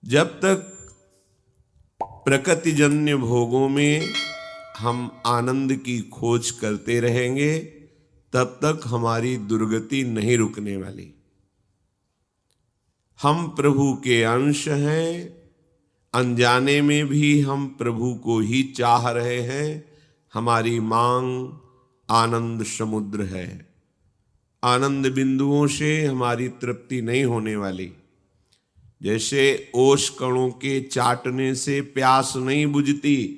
जब तक प्रकृतिजन्य भोगों में हम आनंद की खोज करते रहेंगे तब तक हमारी दुर्गति नहीं रुकने वाली। हम प्रभु के अंश हैं, अनजाने में भी हम प्रभु को ही चाह रहे हैं। हमारी मांग आनंद समुद्र है। आनंद बिंदुओं से हमारी तृप्ति नहीं होने वाली। जैसे ओस कणों के चाटने से प्यास नहीं बुझती,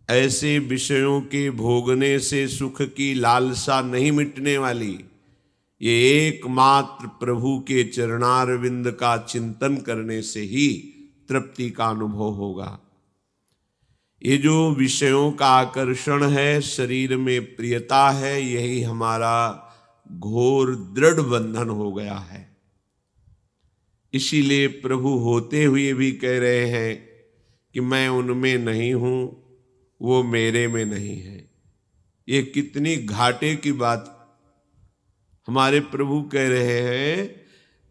ऐसे विषयों के भोगने से सुख की लालसा नहीं मिटने वाली। ये एकमात्र प्रभु के चरणारविंद का चिंतन करने से ही तृप्ति का अनुभव होगा। ये जो विषयों का आकर्षण है, शरीर में प्रियता है, यही हमारा घोर दृढ़ बंधन हो गया है। इसीलिए प्रभु होते हुए भी कह रहे हैं कि मैं उनमें नहीं हूं, वो मेरे में नहीं है। ये कितनी घाटे की बात। हमारे प्रभु कह रहे हैं,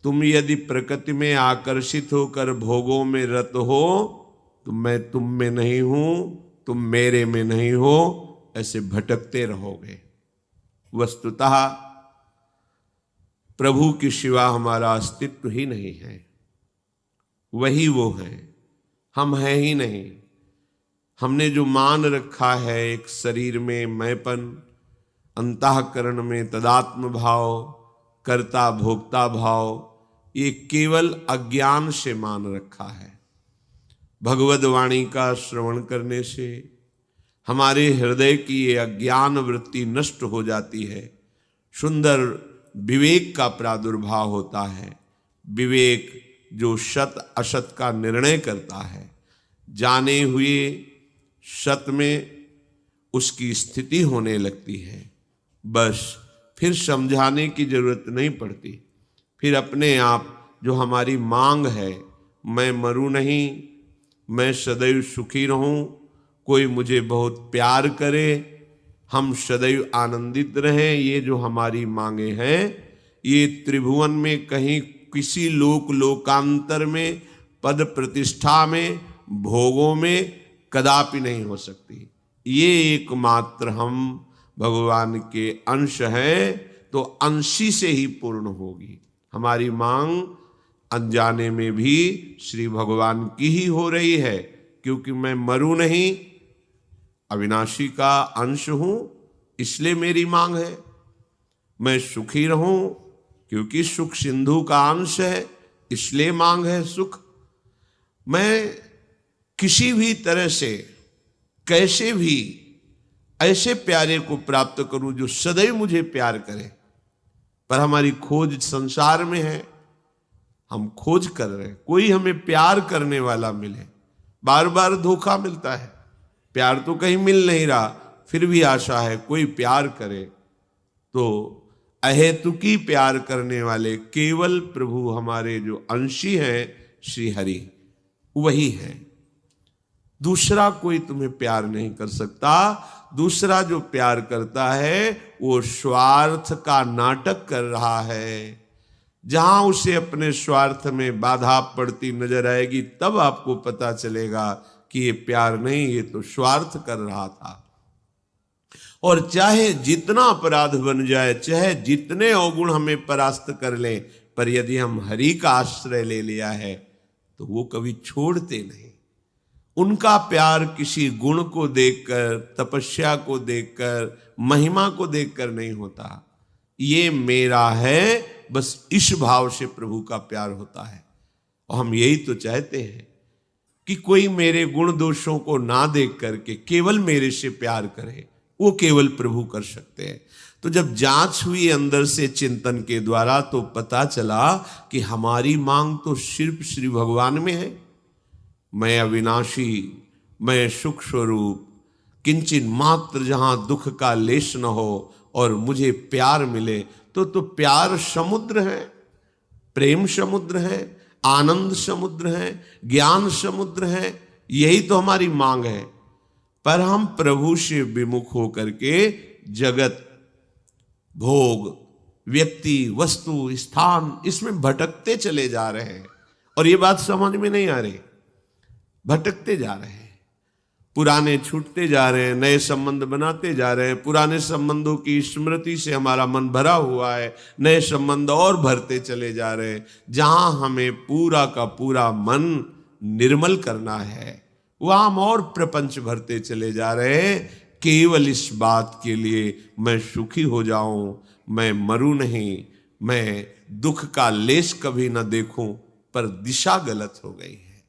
तुम यदि प्रकृति में आकर्षित होकर भोगों में रत हो तो मैं तुम में नहीं हूं, तुम मेरे में नहीं हो, ऐसे भटकते रहोगे। वस्तुतः प्रभु के सिवा हमारा अस्तित्व ही नहीं है। वही वो है, हम हैं ही नहीं। हमने जो मान रखा है एक शरीर में मैंपन, अंतःकरण में तदात्म भाव, कर्ता भोक्ता भाव, ये केवल अज्ञान से मान रखा है। भगवद वाणी का श्रवण करने से हमारे हृदय की ये अज्ञान वृत्ति नष्ट हो जाती है। सुंदर विवेक का प्रादुर्भाव होता है। विवेक जो सत असत का निर्णय करता है, जाने हुए सत में उसकी स्थिति होने लगती है। बस फिर समझाने की जरूरत नहीं पड़ती। फिर अपने आप जो हमारी मांग है, मैं मरूं नहीं, मैं सदैव सुखी रहूं, कोई मुझे बहुत प्यार करे, हम सदैव आनंदित रहें, ये जो हमारी मांगे हैं, ये त्रिभुवन में कहीं किसी लोकांतर में, पद प्रतिष्ठा में, भोगों में कदापि नहीं हो सकती। ये एकमात्र हम भगवान के अंश हैं, तो अंशी से ही पूर्ण होगी। हमारी मांग अनजाने में भी श्री भगवान की ही हो रही है, क्योंकि मैं मरूं नहीं, अविनाशी का अंश हूं, इसलिए मेरी मांग है। मैं सुखी रहूं, क्योंकि सुख सिंधु का अंश है, इसलिए मांग है सुख। मैं किसी भी तरह से कैसे भी ऐसे प्यारे को प्राप्त करूं जो सदैव मुझे प्यार करे। पर हमारी खोज संसार में है, हम खोज कर रहे हैं, कोई हमें प्यार करने वाला मिले। बार बार धोखा मिलता है, प्यार तो कहीं मिल नहीं रहा, फिर भी आशा है कोई प्यार करे। तो अहेतुकी प्यार करने वाले केवल प्रभु हमारे जो अंशी हैं, श्री हरि, वही है। दूसरा कोई तुम्हें प्यार नहीं कर सकता। दूसरा जो प्यार करता है वो स्वार्थ का नाटक कर रहा है। जहां उसे अपने स्वार्थ में बाधा पड़ती नजर आएगी, तब आपको पता चलेगा कि ये प्यार नहीं, ये तो स्वार्थ कर रहा था। और चाहे जितना अपराध बन जाए, चाहे जितने अवगुण हमें परास्त कर ले, पर यदि हम हरि का आश्रय ले लिया है तो वो कभी छोड़ते नहीं। उनका प्यार किसी गुण को देखकर, तपस्या को देखकर, महिमा को देखकर नहीं होता। ये मेरा है, बस इस भाव से प्रभु का प्यार होता है। और हम यही तो चाहते हैं कि कोई मेरे गुण दोषों को ना देख करके केवल मेरे से प्यार करे। वो केवल प्रभु कर सकते हैं। तो जब जांच हुई अंदर से चिंतन के द्वारा, तो पता चला कि हमारी मांग तो सिर्फ श्री भगवान में है। मैं अविनाशी, मैं सुख स्वरूप, किंचित मात्र जहां दुख का लेश न हो और मुझे प्यार मिले, तो प्यार समुद्र है, प्रेम समुद्र है, आनंद समुद्र है, ज्ञान समुद्र है। यही तो हमारी मांग है। पर हम प्रभु से विमुख होकर के जगत, भोग, व्यक्ति, वस्तु, स्थान, इसमें भटकते चले जा रहे हैं। और ये बात समझ में नहीं आ रही, भटकते जा रहे हैं, पुराने छूटते जा रहे हैं, नए संबंध बनाते जा रहे हैं, पुराने संबंधों की स्मृति से हमारा मन भरा हुआ है, नए संबंध और भरते चले जा रहे हैं। जहां हमें पूरा का पूरा मन निर्मल करना है वहां हम और प्रपंच भरते चले जा रहे हैं, केवल इस बात के लिए मैं सुखी हो जाऊं, मैं मरूं नहीं, मैं दुख का लेश कभी ना देखूं, पर दिशा गलत हो गई है।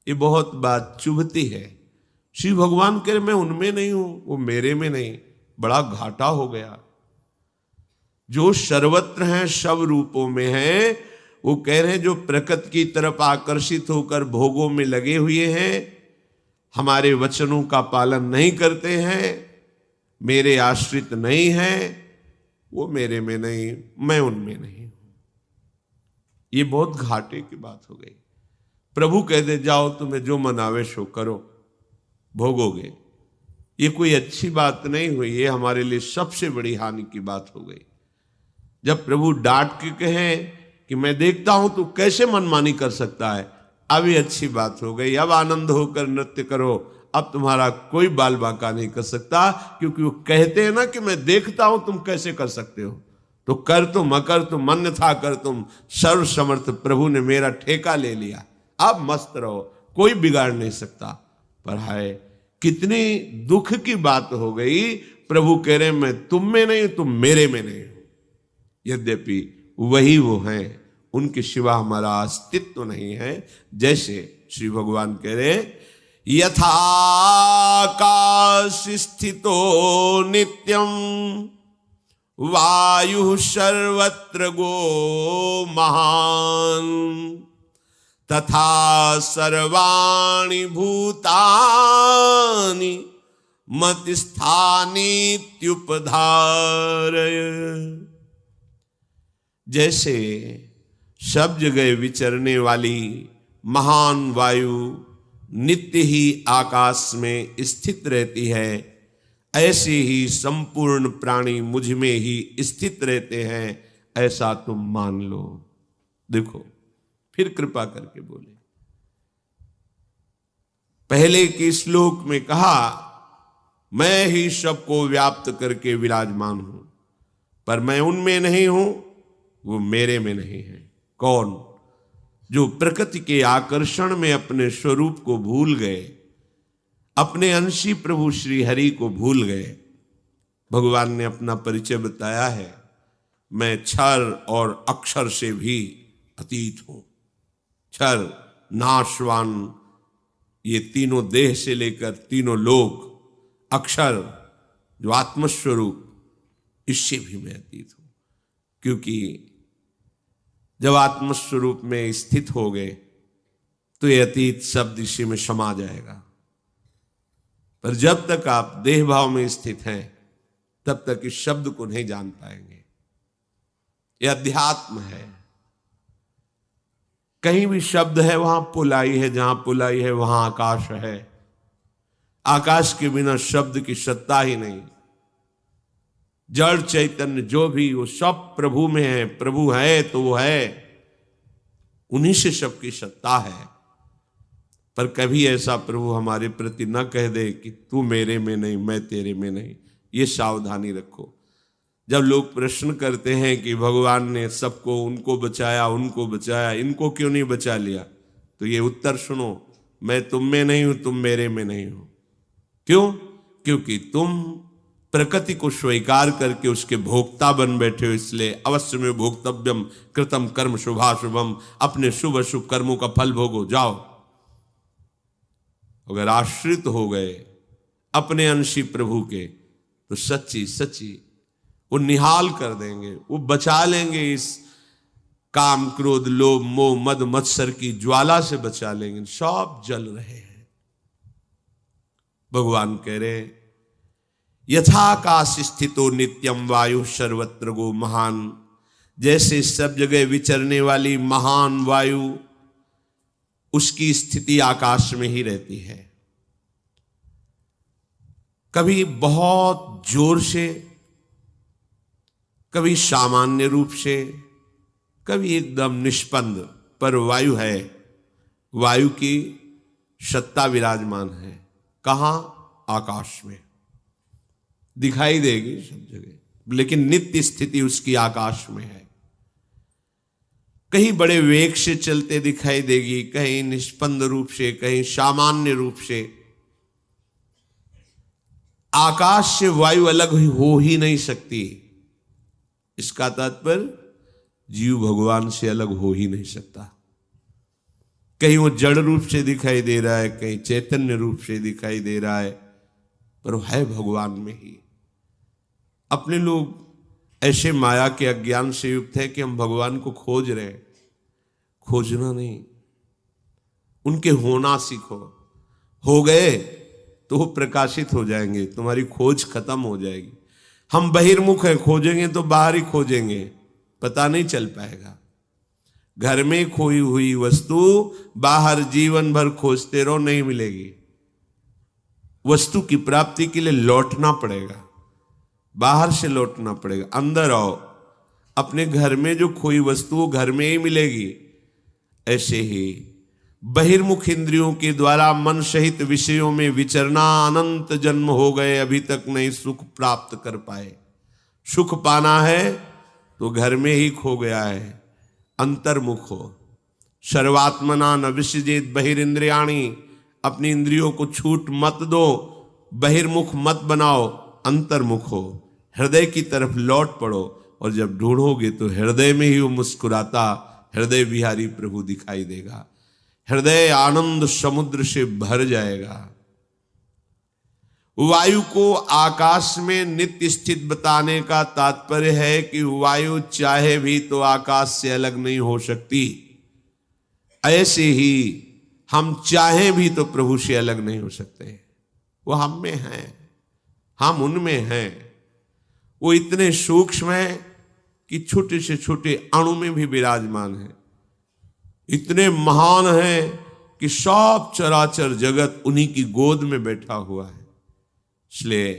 ये बहुत बात चुभती है। श्री भगवान कह रहे मैं उनमें नहीं हूं, वो मेरे में नहीं, बड़ा घाटा हो गया। जो सर्वत्र हैं, सब रूपों में हैं, वो कह रहे हैं जो प्रकृति की तरफ आकर्षित होकर भोगों में लगे हुए हैं, हमारे वचनों का पालन नहीं करते हैं, मेरे आश्रित नहीं हैं, वो मेरे में नहीं, मैं उनमें नहीं हूं। ये बहुत घाटे की बात हो गई। प्रभु कह दे जाओ तुम्हें जो मन आवे सो करो, भोगोगे। ये कोई अच्छी बात नहीं हुई, ये हमारे लिए सबसे बड़ी हानि की बात हो गई। जब प्रभु डांट के कहें कि मैं देखता हूं तू कैसे मनमानी कर सकता है, अब ये अच्छी बात हो गई, अब आनंद होकर नृत्य करो, अब तुम्हारा कोई बाल बांका नहीं कर सकता, क्योंकि वो कहते हैं ना कि मैं देखता हूं तुम कैसे कर सकते हो, तो कर तुम, अकर तुम, अन्यथा कर तुम, सर्व समर्थ प्रभु ने मेरा ठेका ले लिया, अब मस्त रहो, कोई बिगाड़ नहीं सकता। पर हाय कितनी दुख की बात हो गई, प्रभु कह रहे मैं तुम में नहीं, तुम मेरे में नहीं हो। यद्यपि वही वो हैं, उनके सिवा हमारा अस्तित्व नहीं है। जैसे श्री भगवान कह रहे यथाकाश स्थितो नित्यम वायु सर्वत्र गो महान तथा सर्वाणि भूतानि मति स्थानीत्युपधारय। जैसे सब जगह विचरने वाली महान वायु नित्य ही आकाश में स्थित रहती है, ऐसे ही संपूर्ण प्राणी मुझ में ही स्थित रहते हैं, ऐसा तुम मान लो। देखो फिर कृपा करके बोले, पहले के श्लोक में कहा मैं ही सबको व्याप्त करके विराजमान हूं, पर मैं उनमें नहीं हूं, वो मेरे में नहीं है। कौन? जो प्रकृति के आकर्षण में अपने स्वरूप को भूल गए, अपने अंशी प्रभु श्री हरि को भूल गए। भगवान ने अपना परिचय बताया है, मैं क्षर और अक्षर से भी अतीत हूं। क्षर नाशवान, ये तीनों देह से लेकर तीनों लोक, अक्षर जो आत्मस्वरूप, इससे भी मैं अतीत हूं। क्योंकि जब आत्मस्वरूप में स्थित हो गए तो ये अतीत शब्द इसी में समा जाएगा। पर जब तक आप देह भाव में स्थित हैं तब तक इस शब्द को नहीं जान पाएंगे। यह अध्यात्म है। कहीं भी शब्द है वहां पुलाई है, जहां पुलाई है वहां आकाश है। आकाश के बिना शब्द की सत्ता ही नहीं। जड़ चैतन्य जो भी, वो सब प्रभु में है। प्रभु है तो वो है, उन्हीं से सबकी सत्ता है। पर कभी ऐसा प्रभु हमारे प्रति न कह दे कि तू मेरे में नहीं, मैं तेरे में नहीं। ये सावधानी रखो। जब लोग प्रश्न करते हैं कि भगवान ने सबको, उनको बचाया, उनको बचाया, इनको क्यों नहीं बचा लिया, तो ये उत्तर सुनो, मैं तुम में नहीं हूं, तुम मेरे में नहीं हो। क्यों? क्योंकि तुम प्रकृति को स्वीकार करके उसके भोक्ता बन बैठे हो। इसलिए अवश्य में भोक्तव्यम कृतम कर्म शुभाशुभम, अपने शुभ अशुभ कर्मों का फल भोगो, जाओ। अगर आश्रित हो गए अपने अंशी प्रभु के, तो सच्ची सच्ची वो निहाल कर देंगे, वो बचा लेंगे। इस काम क्रोध लोभ मोह मद मत्सर की ज्वाला से बचा लेंगे। सब जल रहे हैं। भगवान कह रहे यथाकाश स्थितो नित्यम वायु सर्वत्र गो महान। जैसे सब जगह विचरने वाली महान वायु, उसकी स्थिति आकाश में ही रहती है। कभी बहुत जोर से, कभी सामान्य रूप से, कभी एकदम निष्पन्द, पर वायु है, वायु की सत्ता विराजमान है। कहाँ? आकाश में दिखाई देगी सब जगह, लेकिन नित्य स्थिति उसकी आकाश में है। कहीं बड़े वेग से चलते दिखाई देगी, कहीं निष्पन्द रूप से, कहीं सामान्य रूप से। आकाश से वायु अलग हो ही नहीं सकती। इसका तात्पर्य जीव भगवान से अलग हो ही नहीं सकता। कहीं वो जड़ रूप से दिखाई दे रहा है, कहीं चैतन्य रूप से दिखाई दे रहा है, पर वो है भगवान में ही। अपने लोग ऐसे माया के अज्ञान से युक्त है कि हम भगवान को खोज रहे हैं। खोजना नहीं, उनके होना सीखो। हो गए तो वो प्रकाशित हो जाएंगे, तुम्हारी खोज खत्म हो जाएगी। हम बहिर्मुख हैं, खोजेंगे तो बाहर ही खोजेंगे, पता नहीं चल पाएगा। घर में खोई हुई वस्तु बाहर जीवन भर खोजते रहो, नहीं मिलेगी। वस्तु की प्राप्ति के लिए लौटना पड़ेगा, बाहर से लौटना पड़ेगा। अंदर आओ, अपने घर में जो खोई वस्तु घर में ही मिलेगी। ऐसे ही बहिर्मुख इंद्रियों के द्वारा मन सहित विषयों में विचरना, अनंत जन्म हो गए अभी तक नहीं सुख प्राप्त कर पाए। सुख पाना है तो घर में ही खो गया है। अंतर्मुख हो। सर्वात्मना न विसृजेत बहिरिंद्रियाणि, अपनी इंद्रियों को छूट मत दो, बहिर्मुख मत बनाओ, अंतर्मुख हो। हृदय की तरफ लौट पड़ो, और जब ढूंढोगे तो हृदय में ही वो मुस्कुराता हृदय विहारी प्रभु दिखाई देगा। हृदय आनंद समुद्र से भर जाएगा। वायु को आकाश में नित्य स्थित बताने का तात्पर्य है कि वायु चाहे भी तो आकाश से अलग नहीं हो सकती। ऐसे ही हम चाहे भी तो प्रभु से अलग नहीं हो सकते। वो हम में है, हम उनमें हैं। वो इतने सूक्ष्म है कि छोटे से छोटे अणु में भी विराजमान है। इतने महान है कि सब चराचर जगत उन्हीं की गोद में बैठा हुआ है। इसलिए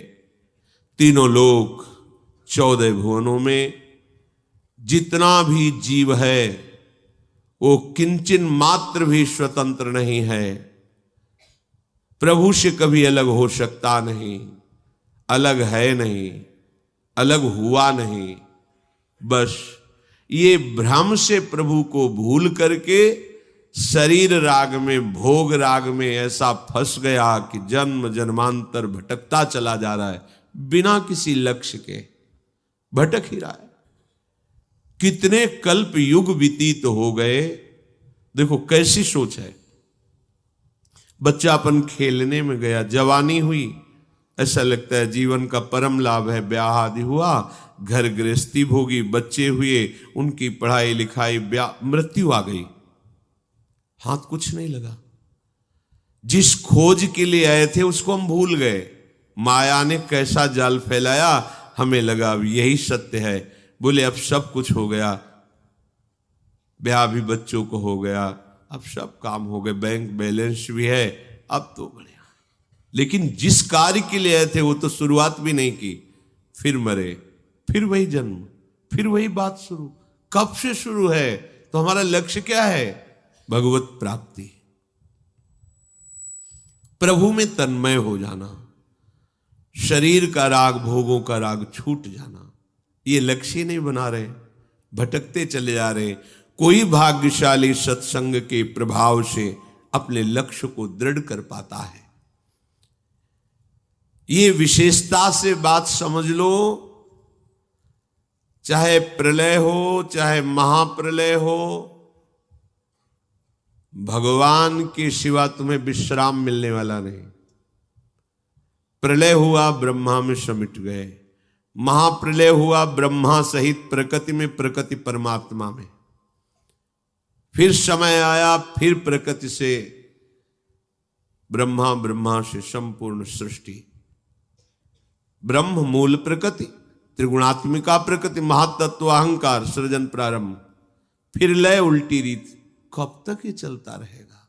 तीनों लोक 14 भुवनों में जितना भी जीव है वो किंचन मात्र भी स्वतंत्र नहीं है। प्रभु से कभी अलग हो सकता नहीं, अलग है नहीं, अलग हुआ नहीं। बस ये भ्रम से प्रभु को भूल करके शरीर राग में, भोग राग में ऐसा फंस गया कि जन्म जन्मांतर भटकता चला जा रहा है। बिना किसी लक्ष्य के भटक ही रहा है। कितने कल्प युग व्यतीत हो गए। देखो कैसी सोच है। बच्चापन खेलने में गया, जवानी हुई, ऐसा लगता है जीवन का परम लाभ है। ब्याह आदि हुआ, घर गृहस्थी भोगी, बच्चे हुए, उनकी पढ़ाई लिखाई, मृत्यु आ गई, हाथ कुछ नहीं लगा। जिस खोज के लिए आए थे उसको हम भूल गए। माया ने कैसा जाल फैलाया, हमें लगा अब यही सत्य है। बोले अब सब कुछ हो गया, ब्याह भी बच्चों को हो गया, अब सब काम हो गए, बैंक बैलेंस भी है, अब तो बढ़िया। लेकिन जिस कार्य के लिए आए थे वो तो शुरुआत भी नहीं की। फिर मरे, फिर वही जन्म, फिर वही बात शुरू। कब से शुरू है? तो हमारा लक्ष्य क्या है? भगवत प्राप्ति, प्रभु में तन्मय हो जाना, शरीर का राग, भोगों का राग छूट जाना। ये लक्ष्य नहीं बना रहे, भटकते चले जा रहे। कोई भाग्यशाली सत्संग के प्रभाव से अपने लक्ष्य को दृढ़ कर पाता है। ये विशेषता से बात समझ लो। चाहे प्रलय हो, चाहे महाप्रलय हो, भगवान के सिवा तुम्हें विश्राम मिलने वाला नहीं। प्रलय हुआ, ब्रह्मा में समिट गए। महाप्रलय हुआ, ब्रह्मा सहित प्रकृति में, प्रकृति परमात्मा में। फिर समय आया, फिर प्रकृति से ब्रह्मा, ब्रह्मा से संपूर्ण सृष्टि। ब्रह्म मूल प्रकृति, त्रिगुणात्मिका प्रकृति, महातत्व अहंकार, सृजन प्रारंभ, फिर लय, उल्टी रीत। कब तक ये चलता रहेगा?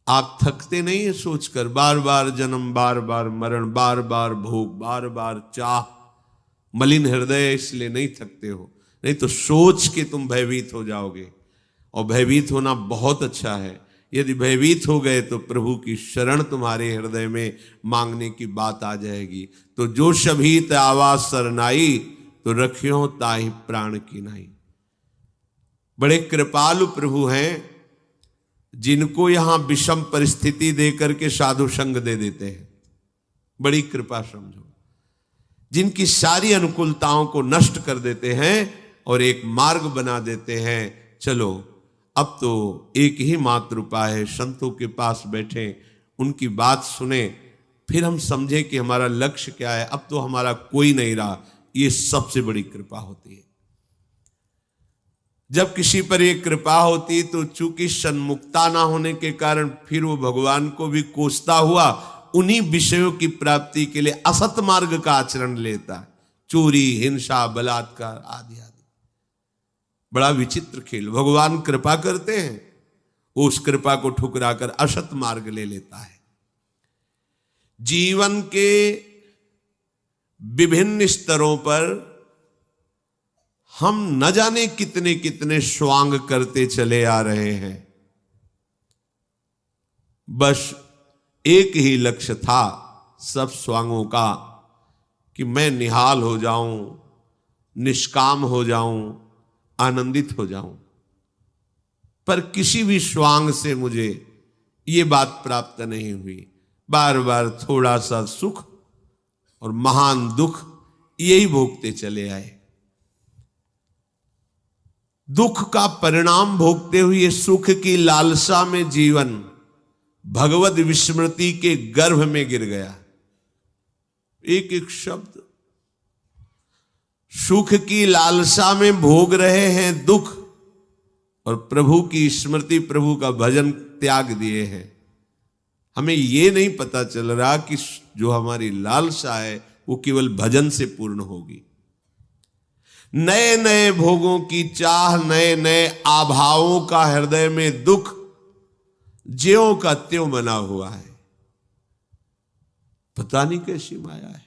आप थकते नहीं है सोचकर? बार बार जन्म, बार बार मरण, बार बार भोग, बार बार चाह। मलिन हृदय इसलिए नहीं थकते हो, नहीं तो सोच के तुम भयभीत हो जाओगे। और भयभीत होना बहुत अच्छा है। यदि भयभीत हो गए तो प्रभु की शरण तुम्हारे हृदय में मांगने की बात आ जाएगी। तो जो शभीत आवाज सरनाई, तो रखियो ताहि प्राण की नाई। बड़े कृपालु प्रभु हैं, जिनको यहां विषम परिस्थिति देकर के साधु संग दे देते हैं। बड़ी कृपा समझो, जिनकी सारी अनुकूलताओं को नष्ट कर देते हैं और एक मार्ग बना देते हैं। चलो अब तो एक ही मात्र उपाय है, संतों के पास बैठे, उनकी बात सुने, फिर हम समझें कि हमारा लक्ष्य क्या है। अब तो हमारा कोई नहीं रहा। ये सबसे बड़ी कृपा होती है। जब किसी पर एक कृपा होती तो चूंकि सन्मुखता ना होने के कारण फिर वो भगवान को भी कोसता हुआ उन्हीं विषयों की प्राप्ति के लिए असत मार्ग का आचरण लेता, चोरी, हिंसा, बलात्कार आदि आदि। बड़ा विचित्र खेल। भगवान कृपा करते हैं, वो उस कृपा को ठुकराकर असत मार्ग ले लेता है। जीवन के विभिन्न स्तरों पर हम न जाने कितने कितने स्वांग करते चले आ रहे हैं। बस एक ही लक्ष्य था सब स्वांगों का कि मैं निहाल हो जाऊं, निष्काम हो जाऊं, आनंदित हो जाऊं। पर किसी भी स्वांग से मुझे ये बात प्राप्त नहीं हुई। बार बार थोड़ा सा सुख और महान दुख यही भोगते चले आए। दुख का परिणाम भोगते हुए सुख की लालसा में जीवन भगवत विस्मृति के गर्भ में गिर गया। एक एक शब्द, सुख की लालसा में भोग रहे हैं दुख, और प्रभु की स्मृति, प्रभु का भजन त्याग दिए हैं। हमें यह नहीं पता चल रहा कि जो हमारी लालसा है वो केवल भजन से पूर्ण होगी। नए नए भोगों की चाह, नए नए आभावों का हृदय में दुख ज्यों का त्यों बना हुआ है। पता नहीं कैसी माया है।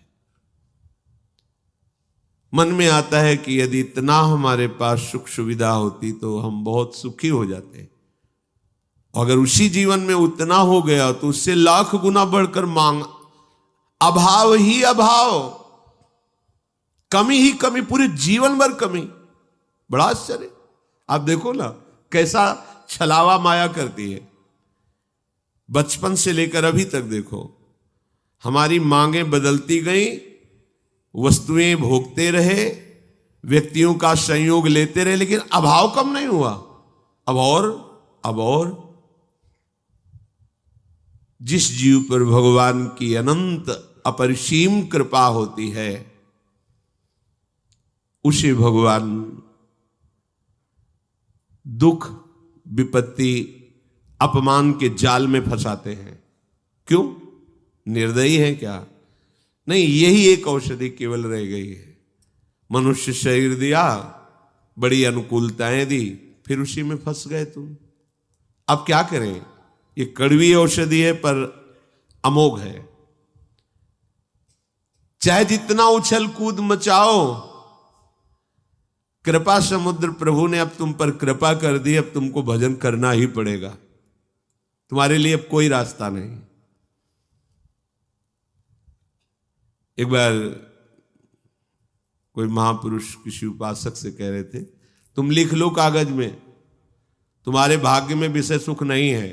मन में आता है कि यदि इतना हमारे पास सुख सुविधा होती तो हम बहुत सुखी हो जाते। अगर उसी जीवन में उतना हो गया तो उससे लाख गुना बढ़कर मांग, अभाव ही अभाव, कमी ही कमी, पूरे जीवन भर कमी। बड़ा आश्चर्य। आप देखो ना कैसा छलावा माया करती है। बचपन से लेकर अभी तक देखो, हमारी मांगें बदलती गई, वस्तुएं भोगते रहे, व्यक्तियों का संयोग लेते रहे, लेकिन अभाव कम नहीं हुआ। अब और जिस जीव पर भगवान की अनंत अपरिसीम कृपा होती है उसे भगवान दुख, विपत्ति, अपमान के जाल में फंसाते हैं। क्यों? निर्दयी है क्या? नहीं, यही एक औषधि केवल रह गई है। मनुष्य शरीर दिया, बड़ी अनुकूलताएं दी, फिर उसी में फंस गए तुम। अब क्या करें? ये कड़वी औषधि है पर अमोघ है। चाहे जितना उछल कूद मचाओ, कृपा समुद्र प्रभु ने अब तुम पर कृपा कर दी। अब तुमको भजन करना ही पड़ेगा, तुम्हारे लिए अब कोई रास्ता नहीं। एक बार कोई महापुरुष किसी उपासक से कह रहे थे, तुम लिख लो कागज में, तुम्हारे भाग्य में विषय सुख नहीं है।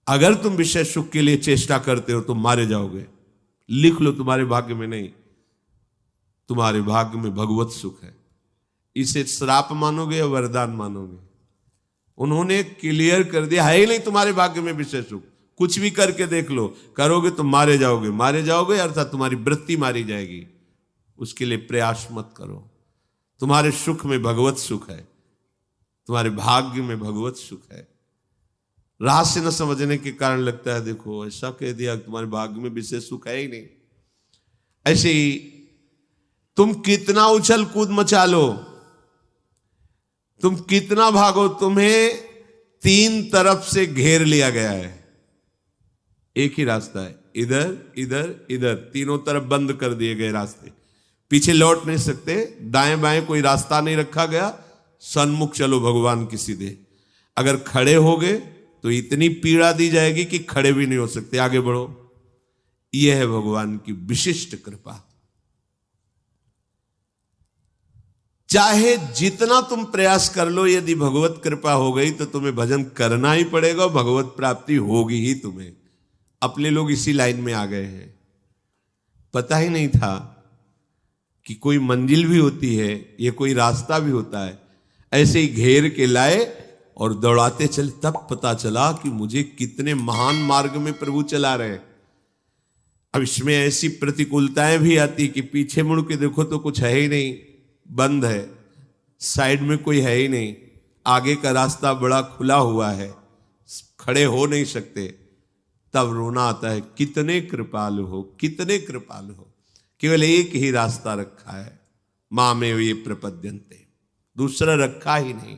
अगर तुम विषय सुख के लिए चेष्टा करते हो तो मारे जाओगे। लिख लो, तुम्हारे भाग्य में नहीं, तुम्हारे भाग्य में भगवत सुख है। इसे श्राप मानोगे या वरदान मानोगे? उन्होंने क्लियर कर दिया, है ही नहीं तुम्हारे भाग्य में विषय सुख। कुछ भी करके देख लो, करोगे तो मारे जाओगे। मारे जाओगे अर्थात तुम्हारी वृत्ति मारी जाएगी। उसके लिए प्रयास मत करो। तुम्हारे सुख में भगवत सुख है, तुम्हारे भाग्य में भगवत सुख है। रहस्य न समझने के कारण लगता है देखो ऐसा कह दिया, तुम्हारे भाग्य में विषय सुख है ही नहीं। ऐसे ही तुम कितना उछल कूद मचा लो, तुम कितना भागो, तुम्हें तीन तरफ से घेर लिया गया है। एक ही रास्ता है, इधर इधर इधर, तीनों तरफ बंद कर दिए गए रास्ते। पीछे लौट नहीं सकते, दाएं बाएं कोई रास्ता नहीं रखा गया, सन्मुख चलो भगवान की सीधे। अगर खड़े हो गए तो इतनी पीड़ा दी जाएगी कि खड़े भी नहीं हो सकते, आगे बढ़ो। यह है भगवान की विशिष्ट कृपा। चाहे जितना तुम प्रयास कर लो, यदि भगवत कृपा हो गई तो तुम्हें भजन करना ही पड़ेगा, भगवत प्राप्ति होगी ही तुम्हें। अपने लोग इसी लाइन में आ गए हैं। पता ही नहीं था कि कोई मंजिल भी होती है, ये कोई रास्ता भी होता है। ऐसे ही घेर के लाए और दौड़ाते चले, तब पता चला कि मुझे कितने महान मार्ग में प्रभु चला रहे हैं। अब इसमें ऐसी प्रतिकूलताएं भी आती कि पीछे मुड़ के देखो तो कुछ है ही नहीं, बंद है, साइड में कोई है ही नहीं, आगे का रास्ता बड़ा खुला हुआ है, खड़े हो नहीं सकते। तब रोना आता है, कितने कृपालु हो, कितने कृपालु हो। केवल एक ही रास्ता रखा है, मामेव ये प्रपद्यन्ते, दूसरा रखा ही नहीं।